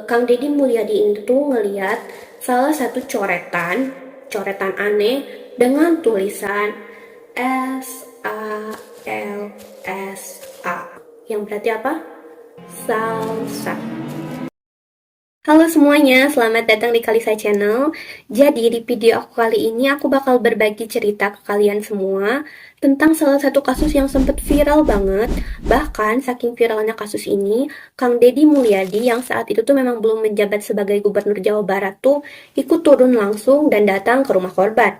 Kang Deddy Mulyadi ini tuh ngeliat salah satu coretan aneh dengan tulisan SALSA, yang berarti apa? Salsa. Halo semuanya, selamat datang di Kalisa Channel. Jadi di video aku kali ini aku bakal berbagi cerita ke kalian semua tentang salah satu kasus yang sempat viral banget. Bahkan saking viralnya kasus ini, Kang Deddy Mulyadi yang saat itu tuh memang belum menjabat sebagai Gubernur Jawa Barat tuh ikut turun langsung dan datang ke rumah korban.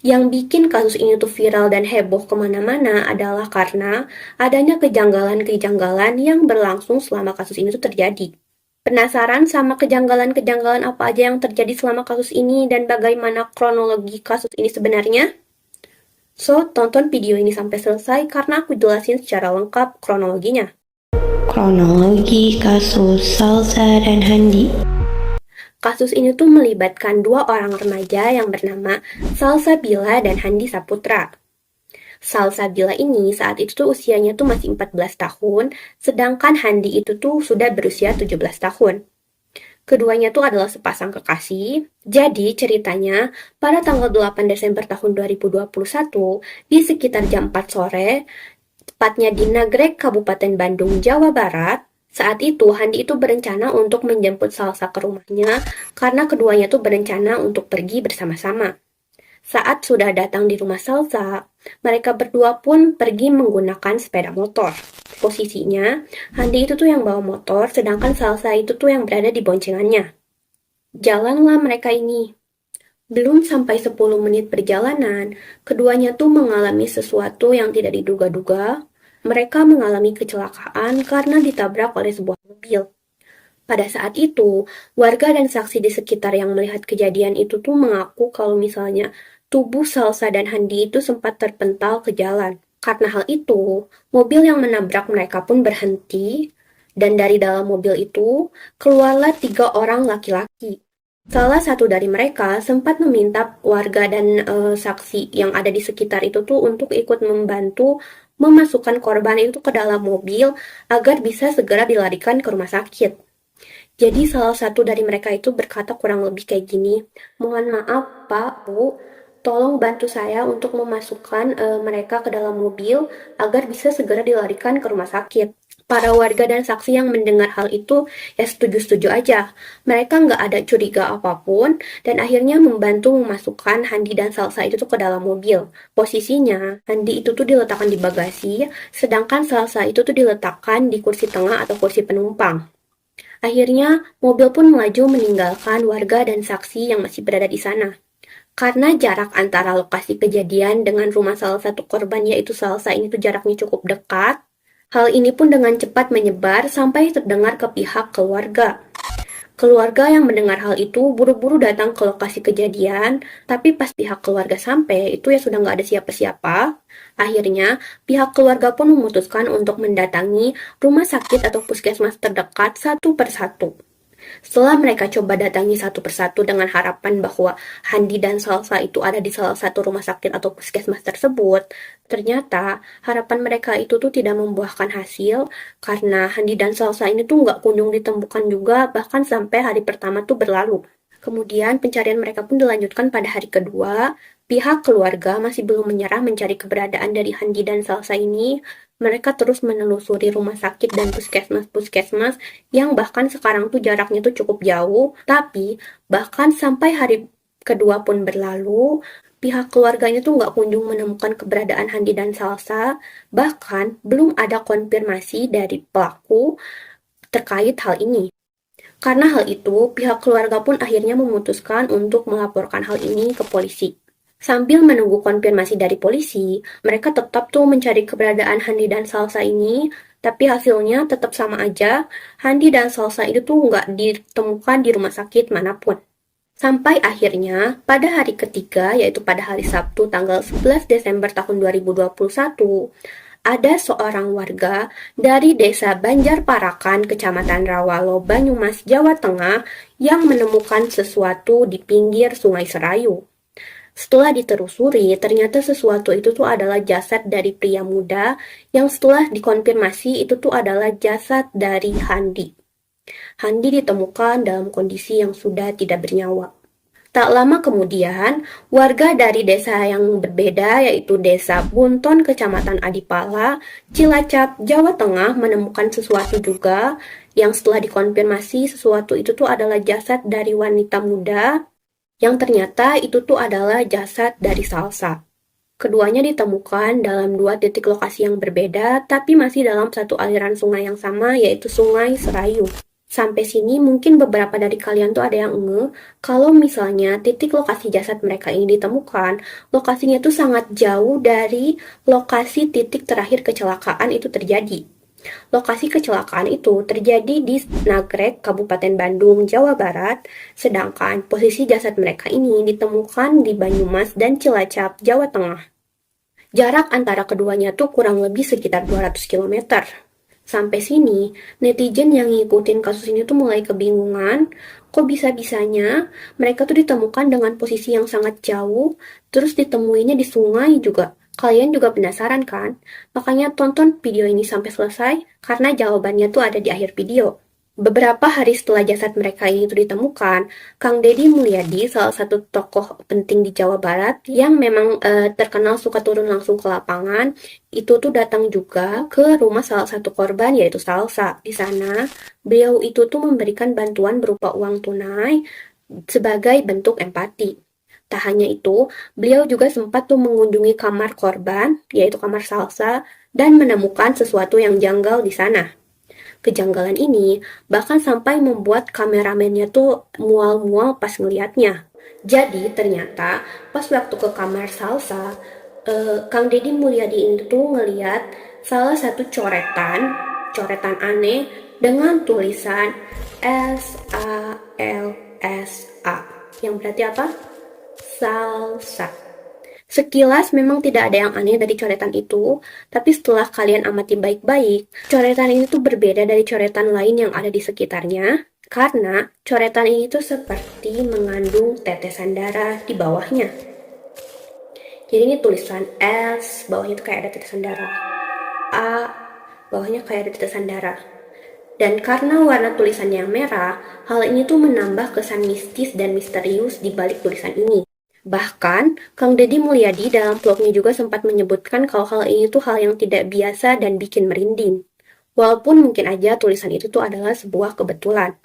Yang bikin kasus ini tuh viral dan heboh kemana-mana adalah karena adanya kejanggalan-kejanggalan yang berlangsung selama kasus ini tuh terjadi. Penasaran sama kejanggalan-kejanggalan apa aja yang terjadi selama kasus ini dan bagaimana kronologi kasus ini sebenarnya? So, tonton video ini sampai selesai karena aku jelasin secara lengkap kronologinya. Kronologi kasus Salsa dan Handi. Kasus ini tuh melibatkan dua orang remaja yang bernama Salsabila dan Handi Saputra. Salsabila ini saat itu tuh usianya tuh masih 14 tahun, sedangkan Handi itu tuh sudah berusia 17 tahun. Keduanya tuh adalah sepasang kekasih. Jadi ceritanya, pada tanggal 8 Desember tahun 2021, di sekitar jam 4 sore, tepatnya di Nagrek, Kabupaten Bandung, Jawa Barat, saat itu Handi itu berencana untuk menjemput Salsa ke rumahnya karena keduanya tuh berencana untuk pergi bersama-sama. Saat sudah datang di rumah Salsa, mereka berdua pun pergi menggunakan sepeda motor. Posisinya, Handi itu tuh yang bawa motor, sedangkan Salsa itu tuh yang berada di boncengannya. Jalanlah mereka ini. Belum sampai 10 menit perjalanan, keduanya tuh mengalami sesuatu yang tidak diduga-duga. Mereka mengalami kecelakaan karena ditabrak oleh sebuah mobil. Pada saat itu, warga dan saksi di sekitar yang melihat kejadian itu tuh mengaku kalau misalnya tubuh Salsa dan Handi itu sempat terpental ke jalan. Karena hal itu, mobil yang menabrak mereka pun berhenti, dan dari dalam mobil itu keluarlah 3 orang laki-laki. Salah satu dari mereka sempat meminta warga dan saksi yang ada di sekitar itu tuh untuk ikut membantu memasukkan korban itu ke dalam mobil agar bisa segera dilarikan ke rumah sakit. Jadi salah satu dari mereka itu berkata kurang lebih kayak gini, "Mohon maaf Pak, Bu, tolong bantu saya untuk memasukkan mereka ke dalam mobil agar bisa segera dilarikan ke rumah sakit." Para warga dan saksi yang mendengar hal itu ya setuju-setuju aja. Mereka nggak ada curiga apapun dan akhirnya membantu memasukkan Handi dan Salsa itu tuh ke dalam mobil. Posisinya, Handi itu tuh diletakkan di bagasi, sedangkan Salsa itu tuh diletakkan di kursi tengah atau kursi penumpang. Akhirnya, mobil pun melaju meninggalkan warga dan saksi yang masih berada di sana. Karena jarak antara lokasi kejadian dengan rumah salah satu korban yaitu Salsa ini tuh jaraknya cukup dekat, hal ini pun dengan cepat menyebar sampai terdengar ke pihak keluarga. Keluarga yang mendengar hal itu buru-buru datang ke lokasi kejadian, tapi pas pihak keluarga sampai, itu ya sudah nggak ada siapa-siapa. Akhirnya, pihak keluarga pun memutuskan untuk mendatangi rumah sakit atau puskesmas terdekat satu persatu. Setelah mereka coba datangi satu persatu dengan harapan bahwa Handi dan Salsa itu ada di salah satu rumah sakit atau puskesmas tersebut, ternyata harapan mereka itu tuh tidak membuahkan hasil karena Handi dan Salsa ini tuh nggak kunjung ditemukan juga bahkan sampai hari pertama tuh berlalu. Kemudian pencarian mereka pun dilanjutkan pada hari kedua. Pihak keluarga masih belum menyerah mencari keberadaan dari Handi dan Salsa ini. Mereka terus menelusuri rumah sakit dan puskesmas-puskesmas yang bahkan sekarang tuh jaraknya tuh cukup jauh. Tapi bahkan sampai hari kedua pun berlalu, pihak keluarganya tuh nggak kunjung menemukan keberadaan Handi dan Salsa. Bahkan belum ada konfirmasi dari pelaku terkait hal ini. Karena hal itu, pihak keluarga pun akhirnya memutuskan untuk melaporkan hal ini ke polisi. Sambil menunggu konfirmasi dari polisi, mereka tetap tuh mencari keberadaan Handi dan Salsa ini, tapi hasilnya tetap sama aja. Handi dan Salsa itu tuh nggak ditemukan di rumah sakit manapun. Sampai akhirnya, pada hari ketiga, yaitu pada hari Sabtu tanggal 11 Desember tahun 2021, ada seorang warga dari desa Banjarparakan, Kecamatan Rawalo, Banyumas, Jawa Tengah yang menemukan sesuatu di pinggir Sungai Serayu. Setelah ditelusuri, ternyata sesuatu itu tuh adalah jasad dari pria muda yang setelah dikonfirmasi itu tuh adalah jasad dari Handi. Handi ditemukan dalam kondisi yang sudah tidak bernyawa. Tak lama kemudian, warga dari desa yang berbeda yaitu Desa Bunton, Kecamatan Adipala, Cilacap, Jawa Tengah menemukan sesuatu juga yang setelah dikonfirmasi sesuatu itu tuh adalah jasad dari wanita muda yang ternyata itu tuh adalah jasad dari Salsa. Keduanya ditemukan dalam dua titik lokasi yang berbeda tapi masih dalam satu aliran sungai yang sama yaitu Sungai Serayu. Sampai sini mungkin beberapa dari kalian tuh ada yang kalau misalnya titik lokasi jasad mereka ini ditemukan, lokasinya tuh sangat jauh dari lokasi titik terakhir kecelakaan itu terjadi. Lokasi kecelakaan itu terjadi di Nagrek, Kabupaten Bandung, Jawa Barat, sedangkan posisi jasad mereka ini ditemukan di Banyumas dan Cilacap, Jawa Tengah. Jarak antara keduanya tuh kurang lebih sekitar 200 km. Sampai sini, netizen yang ngikutin kasus ini tuh mulai kebingungan, kok bisa-bisanya mereka tuh ditemukan dengan posisi yang sangat jauh, terus ditemuinya di sungai juga. Kalian juga penasaran kan? Makanya tonton video ini sampai selesai, karena jawabannya tuh ada di akhir video. Beberapa hari setelah jasad mereka itu ditemukan, Kang Deddy Mulyadi, salah satu tokoh penting di Jawa Barat yang memang terkenal suka turun langsung ke lapangan, itu tuh datang juga ke rumah salah satu korban yaitu Salsa. Di sana, beliau itu tuh memberikan bantuan berupa uang tunai sebagai bentuk empati. Tak hanya itu, beliau juga sempat tuh mengunjungi kamar korban, yaitu kamar Salsa, dan menemukan sesuatu yang janggal di sana. Kejanggalan ini bahkan sampai membuat kameramennya tuh mual-mual pas ngelihatnya. Jadi ternyata pas waktu ke kamar Salsa, Kang Deddy Mulyadi ini tuh ngelihat salah satu coretan aneh dengan tulisan SALSA, yang berarti apa? Salsa. Sekilas memang tidak ada yang aneh dari coretan itu, tapi setelah kalian amati baik-baik, coretan ini tuh berbeda dari coretan lain yang ada di sekitarnya, karena coretan ini tuh seperti mengandung tetesan darah di bawahnya. Jadi ini tulisan S, bawahnya tuh kayak ada tetesan darah. A, bawahnya kayak ada tetesan darah. Dan karena warna tulisannya yang merah, hal ini tuh menambah kesan mistis dan misterius di balik tulisan ini. Bahkan, Kang Deddy Mulyadi dalam vlognya juga sempat menyebutkan kalau hal ini tuh hal yang tidak biasa dan bikin merinding. Walaupun mungkin aja tulisan itu tuh adalah sebuah kebetulan.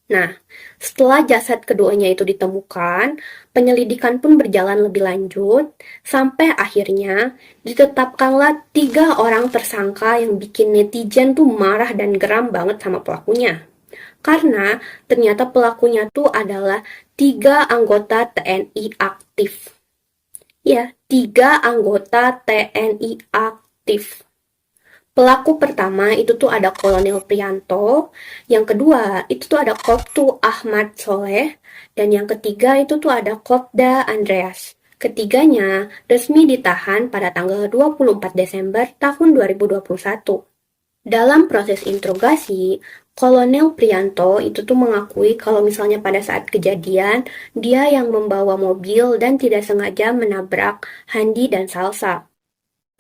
Nah, setelah jasad keduanya itu ditemukan, penyelidikan pun berjalan lebih lanjut, sampai akhirnya ditetapkanlah 3 orang tersangka yang bikin netizen tuh marah dan geram banget sama pelakunya. Karena ternyata pelakunya tuh adalah 3 anggota TNI aktif. Ya, 3 anggota TNI aktif. Pelaku pertama itu tuh ada Kolonel Prianto, yang kedua itu tuh ada Koptu Ahmad Soleh, dan yang ketiga itu tuh ada Kopda Andreas. Ketiganya resmi ditahan pada tanggal 24 Desember tahun 2021. Dalam proses interogasi, Kolonel Prianto itu tuh mengakui kalau misalnya pada saat kejadian, dia yang membawa mobil dan tidak sengaja menabrak Handi dan Salsa.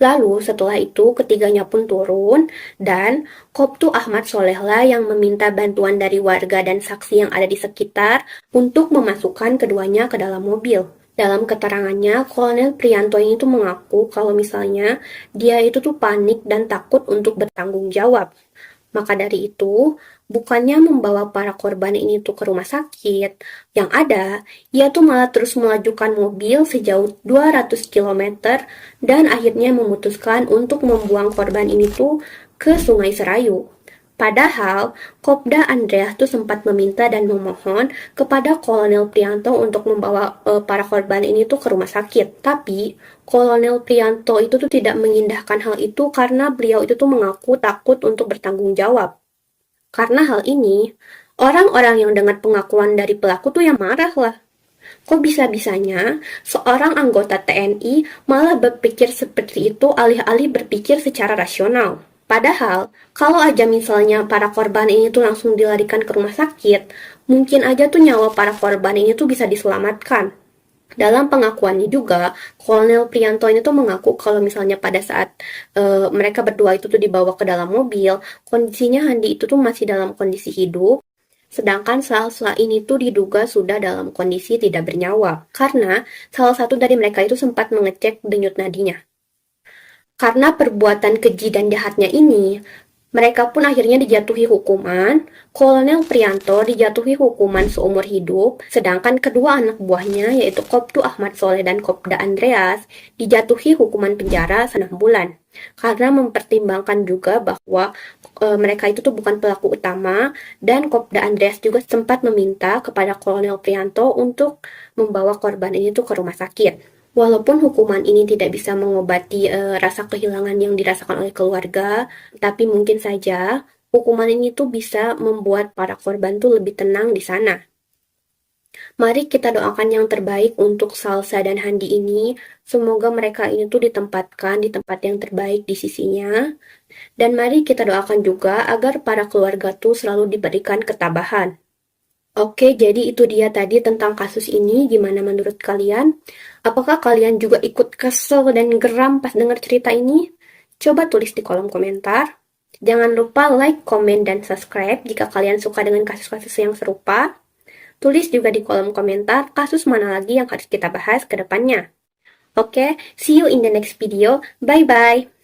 Lalu setelah itu ketiganya pun turun dan Koptu Ahmad Solehlah yang meminta bantuan dari warga dan saksi yang ada di sekitar untuk memasukkan keduanya ke dalam mobil. Dalam keterangannya, Kolonel Prianto ini tuh mengaku kalau misalnya dia itu tuh panik dan takut untuk bertanggung jawab. Maka dari itu, bukannya membawa para korban ini tuh ke rumah sakit, yang ada, ia tuh malah terus melajukan mobil sejauh 200 km dan akhirnya memutuskan untuk membuang korban ini tuh ke Sungai Serayu. Padahal, Kopda Andreas tuh sempat meminta dan memohon kepada Kolonel Prianto untuk membawa para korban ini tuh ke rumah sakit. Tapi, Kolonel Prianto itu tuh tidak mengindahkan hal itu karena beliau itu tuh mengaku takut untuk bertanggung jawab. Karena hal ini, orang-orang yang dengar pengakuan dari pelaku tuh yang marah lah. Kok bisa-bisanya seorang anggota TNI malah berpikir seperti itu alih-alih berpikir secara rasional? Padahal, kalau aja misalnya para korban ini tuh langsung dilarikan ke rumah sakit, mungkin aja tuh nyawa para korban ini tuh bisa diselamatkan. Dalam pengakuannya juga, Kolonel Prianto ini tuh mengaku kalau misalnya pada saat mereka berdua itu tuh dibawa ke dalam mobil, kondisinya Handi itu tuh masih dalam kondisi hidup, sedangkan Salsa ini tuh diduga sudah dalam kondisi tidak bernyawa, karena salah satu dari mereka itu sempat mengecek denyut nadinya. Karena perbuatan keji dan jahatnya ini, mereka pun akhirnya dijatuhi hukuman. Kolonel Prianto dijatuhi hukuman seumur hidup, sedangkan kedua anak buahnya yaitu Koptu Ahmad Soleh dan Kopda Andreas dijatuhi hukuman penjara 6 bulan. Karena mempertimbangkan juga bahwa mereka itu tuh bukan pelaku utama, dan Kopda Andreas juga sempat meminta kepada Kolonel Prianto untuk membawa korban ini tuh ke rumah sakit. Walaupun hukuman ini tidak bisa mengobati rasa kehilangan yang dirasakan oleh keluarga, tapi mungkin saja hukuman ini tuh bisa membuat para korban tuh lebih tenang di sana. Mari kita doakan yang terbaik untuk Salsa dan Handi ini. Semoga mereka ini tuh ditempatkan di tempat yang terbaik di sisinya. Dan mari kita doakan juga agar para keluarga tuh selalu diberikan ketabahan. Oke, jadi itu dia tadi tentang kasus ini. Gimana menurut kalian? Apakah kalian juga ikut kesel dan geram pas dengar cerita ini? Coba tulis di kolom komentar. Jangan lupa like, komen, dan subscribe jika kalian suka dengan kasus-kasus yang serupa. Tulis juga di kolom komentar kasus mana lagi yang harus kita bahas ke depannya. Oke, see you in the next video. Bye-bye.